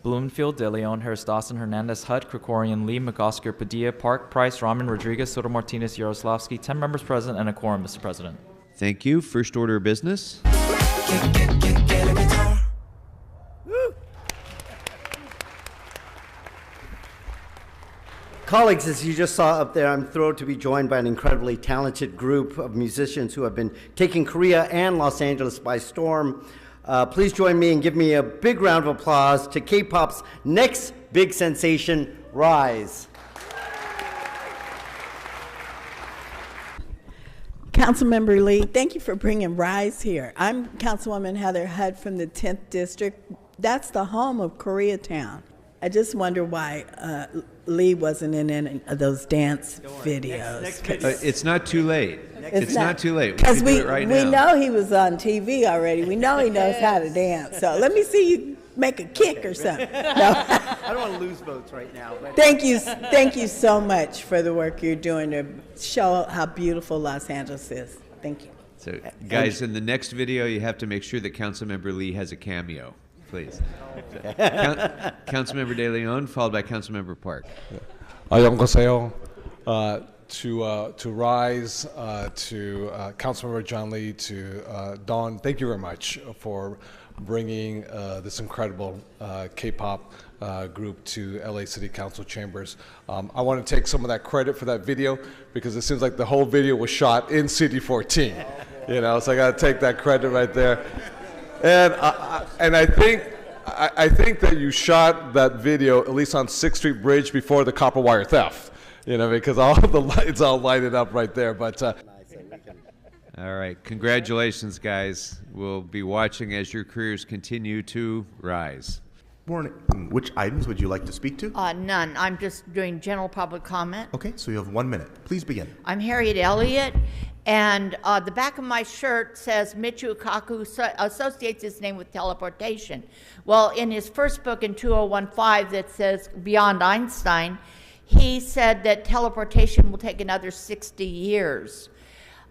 Bloomfield, De Leon, Harris Dawson, Hernandez, Hutt, Krikorian, Lee, McOsker, Padilla, Park, Price, Rahman, Rodriguez, Soto Martinez, Yaroslavsky, 10 members present and a quorum, Mr. President. Thank you. First order of business. Colleagues, as you just saw up there, I'm thrilled to be joined by an incredibly talented group of musicians who have been taking Korea and Los Angeles by storm. Please join me and give me a big round of applause to K-pop's next big sensation, Rise. Councilmember Lee, thank you for bringing Rise here. I'm Councilwoman Heather Hutt from the 10th District. That's the home of Koreatown. I just wonder why Lee wasn't in any of those dance videos. Next video. It's not too late. It's not too late. Because we know he was on TV already. We know he knows how to dance. So let me see you make a kick or something. No. I don't want to lose votes right now. But. Thank you so much for the work you're doing to show how beautiful Los Angeles is. Thank you. So, guys, in the next video, you have to make sure that Councilmember Lee has a cameo, please. Councilmember De Leon, followed by Councilmember Park. 안녕하세요. To Rise, to Councilmember John Lee, to Dawn, thank you very much for bringing this incredible K-pop group to LA City Council chambers. I want to take some of that credit for that video because it seems like the whole video was shot in City 14. You know, so I got to take that credit right there. And I think that you shot that video at least on 6th Street Bridge before the copper wire theft. You know, because all the lights all lighted up right there. But all right, congratulations, guys. We'll be watching as your careers continue to rise. Morning. Which items would you like to speak to? None. I'm just doing general public comment. Okay, so you have 1 minute. Please begin. I'm Harriet Elliott, and the back of my shirt says Michio Kaku associates his name with teleportation. Well, in his first book in 2015 that says Beyond Einstein, he said that teleportation will take another 60 years.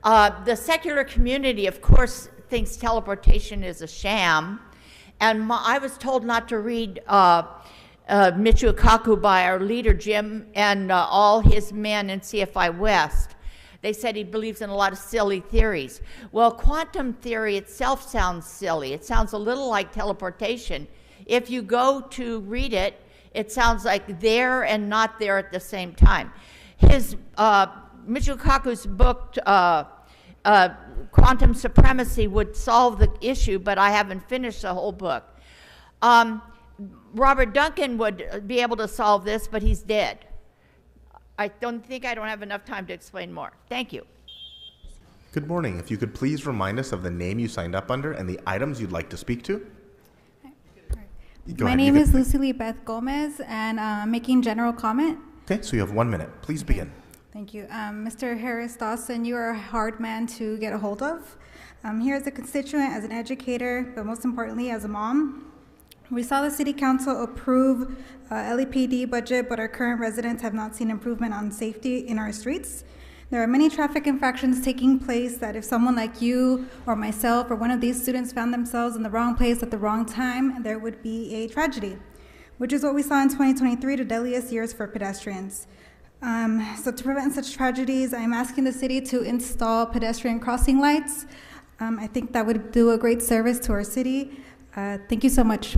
The secular community, of course, thinks teleportation is a sham. And I was told not to read Michio Kaku by our leader, Jim, and all his men in CFI West. They said he believes in a lot of silly theories. Well, quantum theory itself sounds silly. It sounds a little like teleportation. If you go to read it, it sounds like there and not there at the same time. His Michio Kaku's book, Quantum Supremacy, would solve the issue, but I haven't finished the whole book. Robert Duncan would be able to solve this, but he's dead. I don't have enough time to explain more. Thank you. Good morning. If you could please remind us of the name you signed up under and the items you'd like to speak to. My name is Lucily Beth Gomez, and I'm making general comment. Okay, so you have 1 minute. Please begin. Thank you. Mr. Harris Dawson, you are a hard man to get a hold of. Here as a constituent, as an educator, but most importantly as a mom. We saw the City Council approve LAPD budget, but our current residents have not seen improvement on safety in our streets. There are many traffic infractions taking place that if someone like you or myself or one of these students found themselves in the wrong place at the wrong time, there would be a tragedy, which is what we saw in 2023, the deadliest years for pedestrians. So to prevent such tragedies, I'm asking the city to install pedestrian crossing lights. I think that would do a great service to our city. Thank you so much.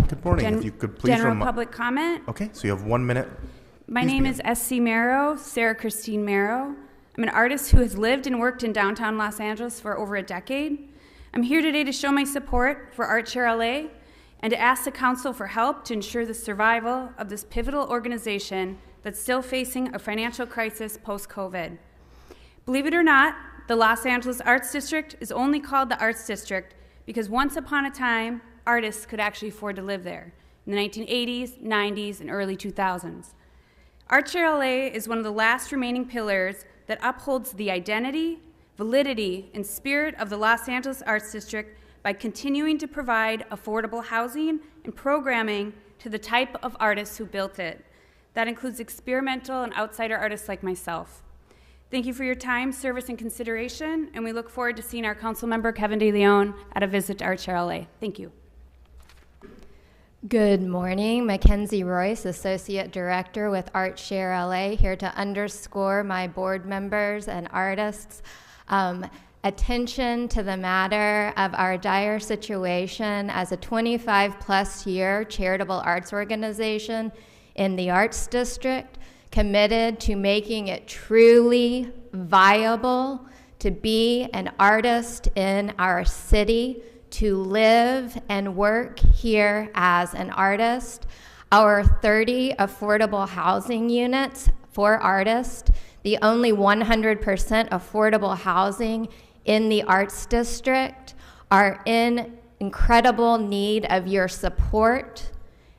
Good morning. If you could please general public comment. Okay, so you have 1 minute. My name is S.C. Marrow, Sarah Christine Marrow. I'm an artist who has lived and worked in downtown Los Angeles for over a decade. I'm here today to show my support for Art Share LA and to ask the council for help to ensure the survival of this pivotal organization that's still facing a financial crisis post-COVID. Believe it or not, the Los Angeles Arts District is only called the Arts District because once upon a time, artists could actually afford to live there in the 1980s, 90s, and early 2000s. Art Share LA is one of the last remaining pillars that upholds the identity, validity, and spirit of the Los Angeles Arts District by continuing to provide affordable housing and programming to the type of artists who built it. That includes experimental and outsider artists like myself. Thank you for your time, service, and consideration, and we look forward to seeing our council member, Kevin De Leon, at a visit to Art Share LA. Thank you. Good morning, Mackenzie Royce, Associate Director with Art Share LA, here to underscore my board members and artists' attention to the matter of our dire situation as a 25-plus year charitable arts organization in the Arts District, committed to making it truly viable to be an artist in our city, to live and work here as an artist. Our 30 affordable housing units for artists, the only 100% affordable housing in the Arts District, are in incredible need of your support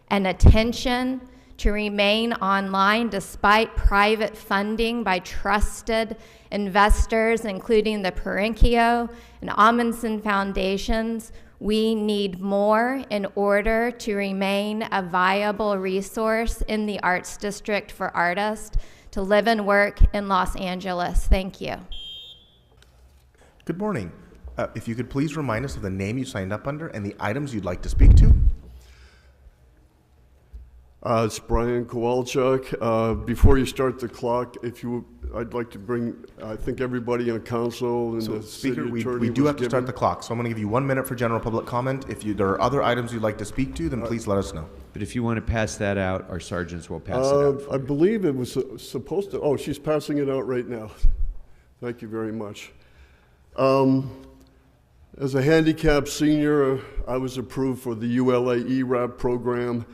and attention to remain online despite private funding by trusted investors, including the Perinkio and Amundsen Foundations. We need more in order to remain a viable resource in the Arts District for artists to live and work in Los Angeles. Thank you. Good morning. If you could please remind us of the name you signed up under and the items you'd like to speak to. It's Brian Kowalchuk. Before you start the clock, I'd like to bring, I think everybody on council and the Speaker, city attorney we do was have to start the clock, so I'm going to give you 1 minute for general public comment. If there are other items you'd like to speak to, then please let us know. But if you want to pass that out, our sergeants will pass it out. I believe it was supposed to, she's passing it out right now. Thank you very much. As a handicapped senior, I was approved for the ULA ERAP program.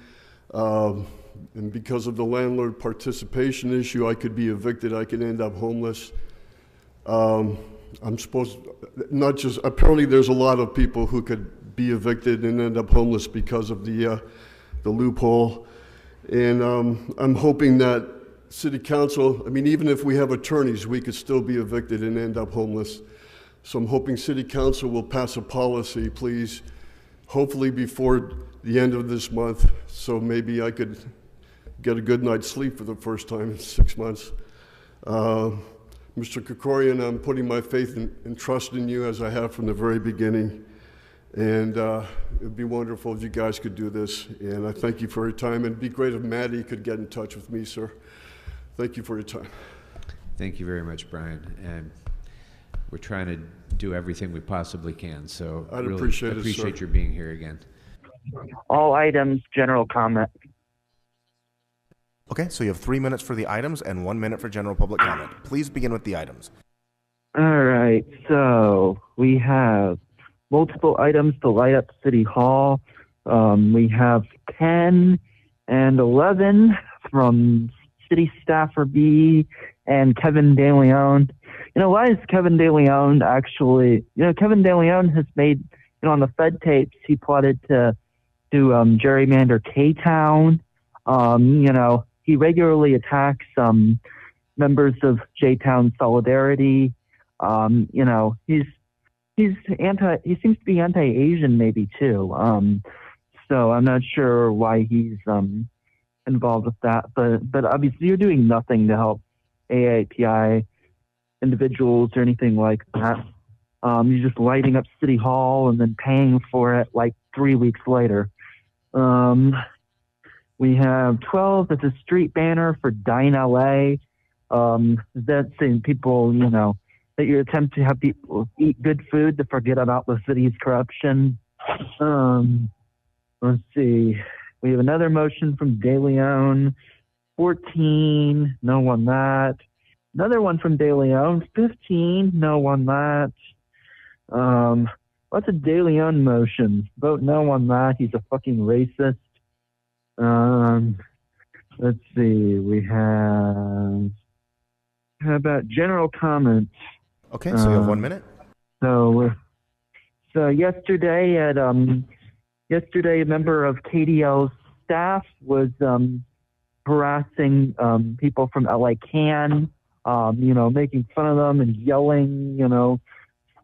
And because of the landlord participation issue, I could be evicted. I could end up homeless. I'm supposed, not just, apparently there's a lot of people who could be evicted and end up homeless because of the loophole. And I'm hoping that city council, I mean, even if we have attorneys, we could still be evicted and end up homeless. So I'm hoping city council will pass a policy, please, hopefully before the end of this month, so maybe I could get a good night's sleep for the first time in 6 months. Mr. Krikorian, I'm putting my faith and trust in you as I have from the very beginning. And it'd be wonderful if you guys could do this. And I thank you for your time. And it'd be great if Maddie could get in touch with me, sir. Thank you for your time. Thank you very much, Brian. And we're trying to do everything we possibly can. So I'd really appreciate your being here again. All items, general comment. Okay, so you have 3 minutes for the items and 1 minute for general public comment. Please begin with the items. All right, so we have multiple items to light up City Hall. We have 10 and 11 from City Staffer B and Kevin DeLeon. Why is Kevin DeLeon actually, Kevin DeLeon has made, on the Fed tapes, he plotted to do gerrymander K-Town. He regularly attacks members of J-Town Solidarity. He seems to be anti-Asian maybe too. So I'm not sure why he's involved with that. But obviously you're doing nothing to help AAPI individuals or anything like that. You're just lighting up City Hall and then paying for it like 3 weeks later. We have 12 as a street banner for Dine LA. That's saying people, that you attempt to have people eat good food to forget about the city's corruption. Let's see. We have another motion from De Leon. 14, no on that. Another one from De Leon. 15, no on that. What's a De Leon motion? Vote no on that. He's a fucking racist. Let's see. We have. How about general comments? Okay, so you have 1 minute. So yesterday a member of KDL's staff was harassing people from LA Can, making fun of them and yelling,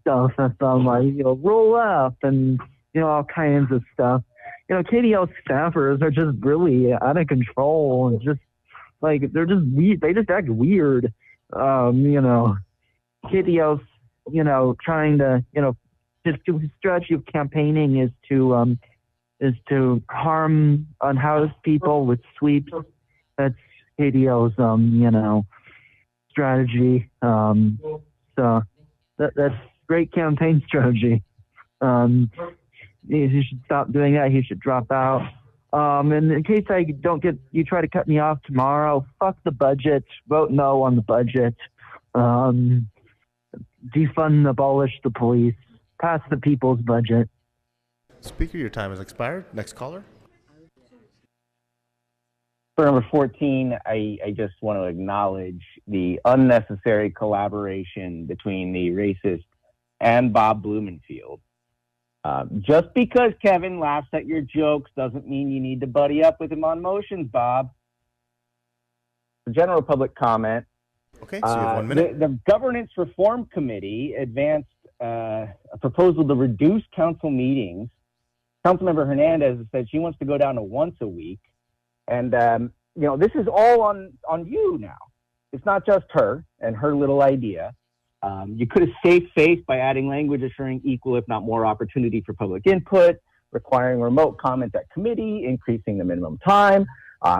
stuff at them like, roll up and, all kinds of stuff. KDL staffers are just really out of control and just like, they're just weird. They just act weird. KDL's, trying to, his strategy of campaigning is to is to harm unhoused people with sweeps. That's KDL's, strategy. So that's great campaign strategy. He should stop doing that. He should drop out. And in case I don't get, you try to cut me off tomorrow, fuck the budget. Vote no on the budget. Defund and abolish the police. Pass the people's budget. Speaker, your time has expired. Next caller. For number 14, I just want to acknowledge the unnecessary collaboration between the racist and Bob Blumenfield. Just because Kevin laughs at your jokes doesn't mean you need to buddy up with him on motions, Bob. The general public comment. Okay, so you have 1 minute. The Governance Reform Committee advanced a proposal to reduce council meetings. Councilmember Hernandez has said she wants to go down to once a week. And, this is all on you now. It's not just her and her little idea. You could have saved face by adding language assuring equal, if not more, opportunity for public input, requiring remote comment at committee, increasing the minimum time,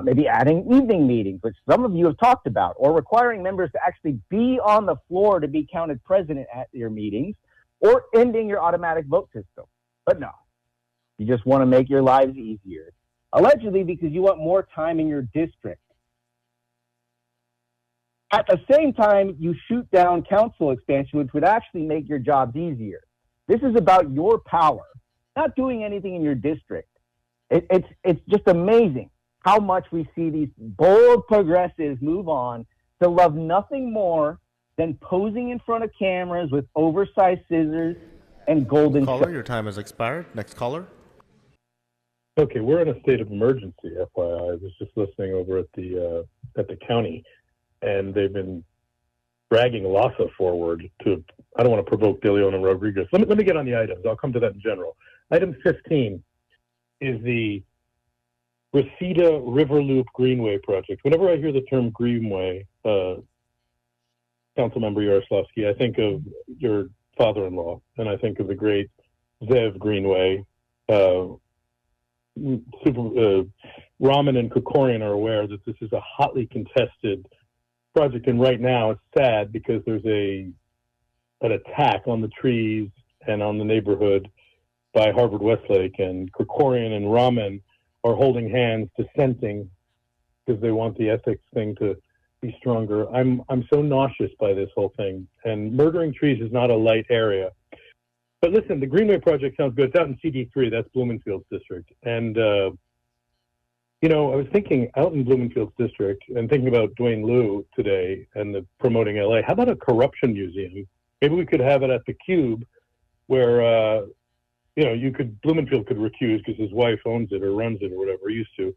maybe adding evening meetings, which some of you have talked about, or requiring members to actually be on the floor to be counted present at your meetings, or ending your automatic vote system. But no, you just want to make your lives easier, allegedly because you want more time in your district. At the same time, you shoot down council expansion, which would actually make your jobs easier. This is about your power, not doing anything in your district. It's just amazing how much we see these bold progressives move on to love nothing more than posing in front of cameras with oversized scissors and golden. Caller, your time has expired. Next caller. Okay, we're in a state of emergency, FYI. I was just listening over at the county, and they've been dragging LASA forward to, I don't want to provoke De Leon and Rodriguez. Let me get on the items. I'll come to that in general. Item 15 is the Reseda River Loop Greenway project. Whenever I hear the term Greenway, Councilmember Yaroslavsky, I think of your father-in-law, and I think of the great Zev Greenway. Raman and Krikorian are aware that this is a hotly contested project, and right now it's sad because there's an attack on the trees and on the neighborhood by Harvard Westlake, and Krikorian and Raman are holding hands, dissenting because they want the ethics thing to be stronger. I'm so nauseous by this whole thing, and murdering trees is not a light area. But listen, the Greenway project sounds good. It's out in CD3. That's Bloomingfield's district. And, I was thinking out in Bloomingfield's district and thinking about Dwayne Liu today and the promoting LA. How about a corruption museum? Maybe we could have it at the Cube where, Bloomingfield could recuse because his wife owns it or runs it or whatever, used to.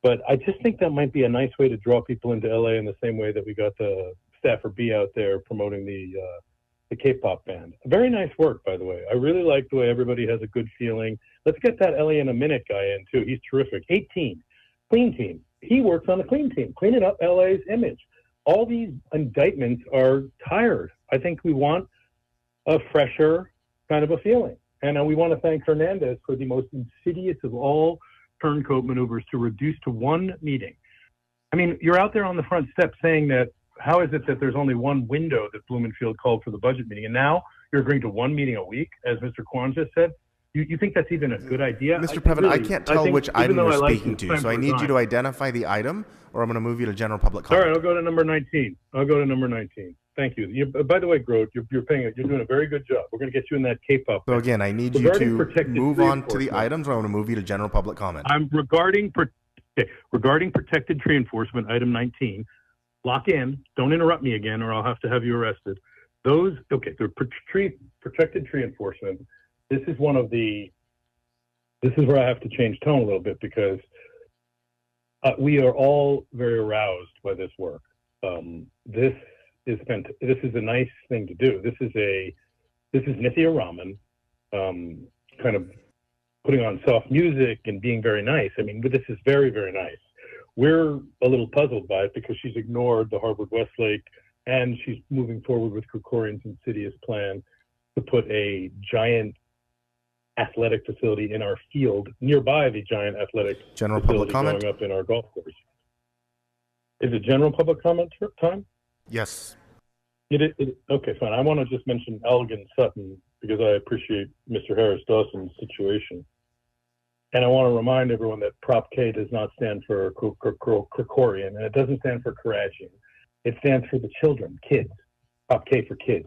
But I just think that might be a nice way to draw people into LA in the same way that we got the Stafford B out there promoting the K-pop band. Very nice work, by the way. I really like the way everybody has a good feeling. Let's get that LA in a Minute guy in, too. He's terrific. 18, Clean Team. He works on the Clean Team, cleaning up LA's image. All these indictments are tired. I think we want a fresher kind of a feeling. And we want to thank Hernandez for the most insidious of all turncoat maneuvers to reduce to one meeting. I mean, you're out there on the front step saying that how is it that there's only one window that Bloomingfield called for the budget meeting, and now you're agreeing to one meeting a week, as Mr. Kwan just said? You think that's even a good idea? Mr. Previn, I can't tell which item you're speaking to, so I need you to identify the item, or I'm going to move you to general public comment. All right, I'll go to number 19. Thank you. By the way, Grote, you're doing a very good job. We're going to get you in that K-pop. So again, I need you to move on to the items, or I'm going to move you to general public comment. I'm regarding protected tree enforcement, item 19. Lock in. Don't interrupt me again, or I'll have to have you arrested. The protected tree enforcement. This is where I have to change tone a little bit because we are all very aroused by this work. This is a nice thing to do. This is Nithya Raman, kind of putting on soft music and being very nice. I mean, this is very, very nice. We're a little puzzled by it because she's ignored the Harvard Westlake, and she's moving forward with Krikorian's insidious plan to put a giant athletic facility in our field nearby the giant athletic General facility public comment? going up in our golf course. Is it general public comment time? Yes. Okay, fine. I want to just mention Elgin Sutton because I appreciate Mr. Harris Dawson's situation. And I want to remind everyone that Prop K does not stand for Krikorian, and it doesn't stand for Karachian. It stands for the children, kids. Prop K for kids.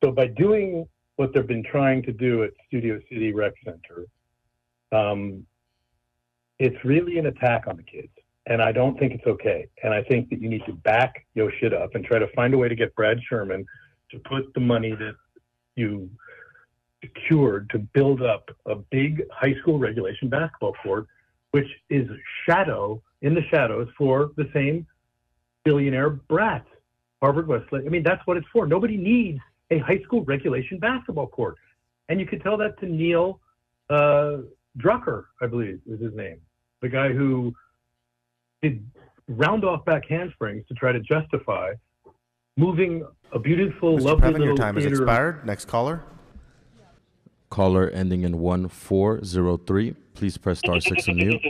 So by doing what they've been trying to do at Studio City Rec Center, it's really an attack on the kids. And I don't think it's okay. And I think that you need to back your shit up and try to find a way to get Brad Sherman to put the money that you secured to build up a big high school regulation basketball court, which is in the shadows for the same billionaire brats, Harvard Westlake. I mean, that's what it's for. Nobody needs a high school regulation basketball court. And you could tell that to Neil Drucker, I believe is his name, the guy who did round off back handsprings to try to justify moving a beautiful, Mr. lovely Previn, little your time has theater. expired. Next caller. Caller ending in 1403. Please press star 6 on mute.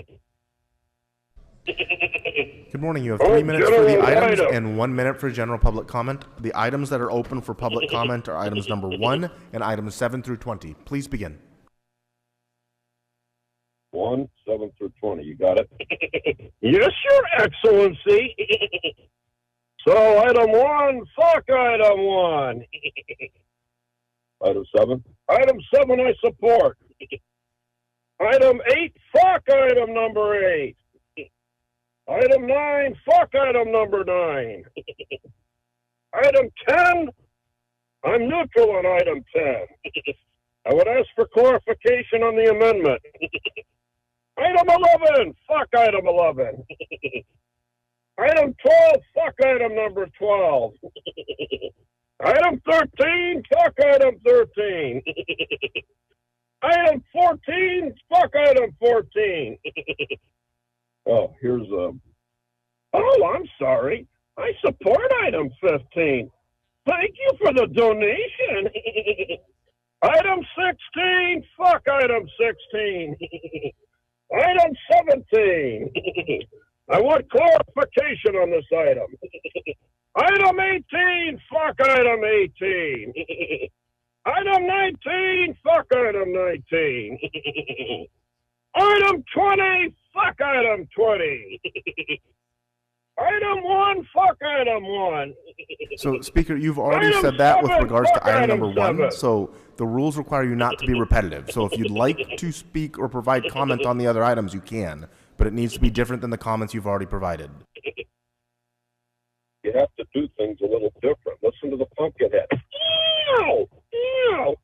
Good morning. You have 3 minutes for the items and 1 minute for general public comment. The items that are open for public comment are items number 1 and items 7 through 20. Please begin. 1, 7 through 20. You got it? Yes, Your Excellency. So, item 1, fuck item 1. Item 7? Item 7 I support. Item 8, fuck item number 8. Item 9, fuck item number 9. Item 10, I'm neutral on item 10. I would ask for clarification on the amendment. Item 11, fuck item 11. Item 12, fuck item number 12. Item 13, fuck item 13. Item 14, fuck item 14. Oh, here's oh, I'm sorry. I support item 15. Thank you for the donation. Item 16, fuck item 16. Item 17. I want clarification on this item. Item 18, fuck item 18. Item 19, fuck item 19. Item 20, fuck item 20. Item 1, fuck item 1. So, Speaker, you've already Item said that with 7, regards to fuck item item number 1. 7. So, the rules require you not to be repetitive. So, if you'd like to speak or provide comment on the other items, you can. But it needs to be different than the comments you've already provided. You have to do things a little different. Listen to the Pumpkinhead. Ew! Ew!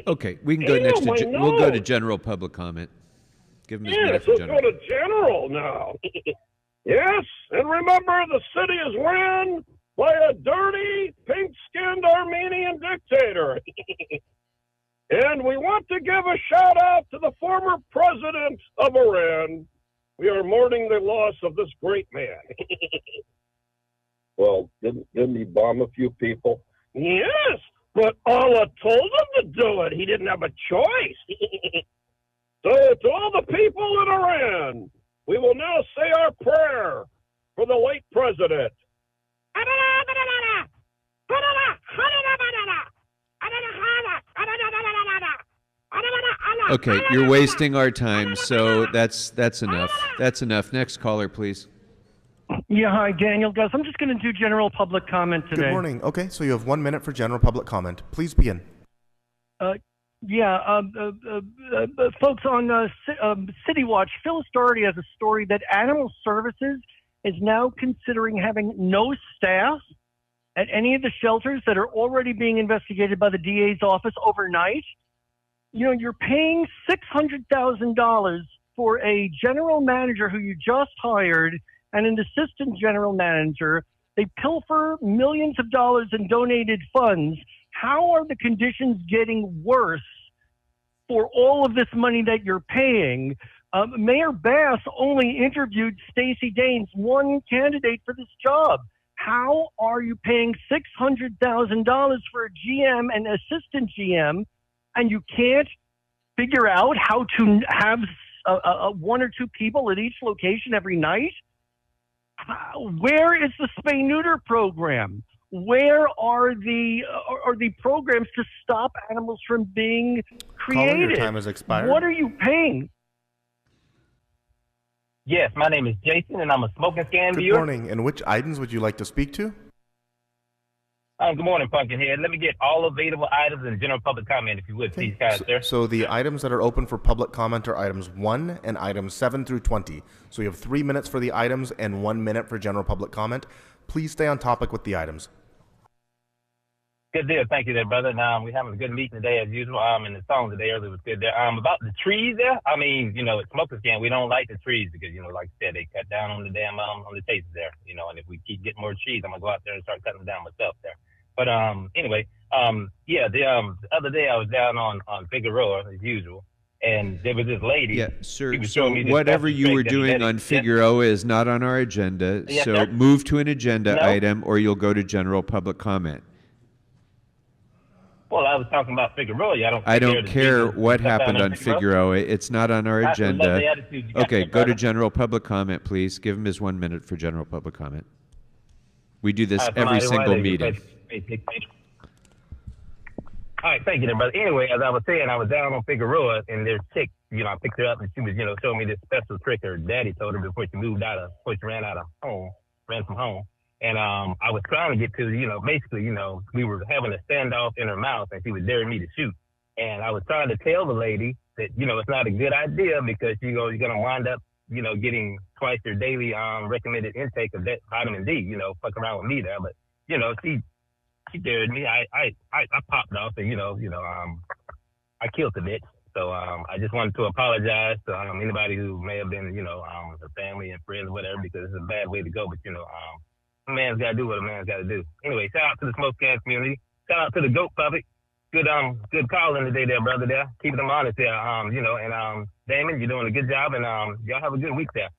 Okay, we can go Ew, next to my we'll go to nose. general public comment. Give him his Yes, minute for let's go general. to general now. Yes, and remember the city is ran by a dirty, pink-skinned Armenian dictator. And we want to give a shout-out to the former president of Iran. We are mourning the loss of this great man. Well, didn't he bomb a few people? Yes, but Allah told him to do it. He didn't have a choice. So to all the people in Iran, we will now say our prayer for the late president. Okay, you're wasting our time, so that's enough. That's enough. Next caller, please. Yeah, hi, Daniel. Guys, I'm just going to do general public comment today. Good morning. Okay, so you have 1 minute for general public comment. Please begin. Folks on City Watch, Phyllis Doherty has a story that Animal Services is now considering having no staff at any of the shelters that are already being investigated by the DA's office overnight. You know, you're paying $600,000 for a general manager who you just hired and an assistant general manager. They pilfer millions of dollars in donated funds. How are the conditions getting worse for all of this money that you're paying? Mayor Bass only interviewed Stacey Daines, one candidate for this job. How are you paying $600,000 for a GM and assistant GM, and you can't figure out how to have one or two people at each location every night? Where is the spay-neuter program? Where are the programs to stop animals from being created? Caller, your time has expired. What are you paying? Yes, my name is Jason, and I'm a smoking scan Good viewer. morning. And which items would you like to speak to? Good morning, Pumpkinhead. Let me get all available items and general public comment, if you would, please, guys, sir. So the items that are open for public comment are items 1 and items 7 through 20. So you have 3 minutes for the items and 1 minute for general public comment. Please stay on topic with the items. Good deal. Thank you there, brother. And, we're having a good meeting today, as usual. And the song today earlier was good there. About the trees there, I mean, you know, at Smoker's Can, we don't like the trees because, you know, like I said, they cut down on the damn, on the chases there, you know, and if we keep getting more trees, I'm going to go out there and start cutting them down myself there. But anyway, the other day I was down on Figueroa, as usual, and there was this lady. Yeah, sir. She was So showing me this whatever special you were trick that doing lady- on Figueroa is not on our agenda. Yes, So sir. move to an agenda No. item, or you'll go to general public comment. Well, I was talking about Figueroa. I don't care what happened on Figueroa. It's not on our I love the agenda. attitude you got Okay, there, go to brother. general public comment, please. Give him his 1 minute for general public comment. We do this All right, every somebody, single why they- meeting. All right, thank you, then, brother. Anyway, as I was saying, I was down on Figueroa, and there's chick, you know, I picked her up, and she was, you know, showing me this special trick her daddy told her before she ran from home. And I was trying to get to, you know, basically, you know, we were having a standoff in her mouth, and she was daring me to shoot. And I was trying to tell the lady that, you know, it's not a good idea because, you know, you're going to wind up, you know, getting twice your daily recommended intake of that vitamin D, you know, fuck around with me there. But, you know, she dared me. I popped off and, you know, I killed the bitch. So I just wanted to apologize to anybody who may have been, you know, her family and friends or whatever, because it's a bad way to go. But, you know, a man's got to do what a man's got to do. Anyway, shout out to the Smoke Can community. Shout out to the GOAT public. Good calling today there, brother there. Keeping them honest there. You know, and Damon, you're doing a good job, and y'all have a good week there.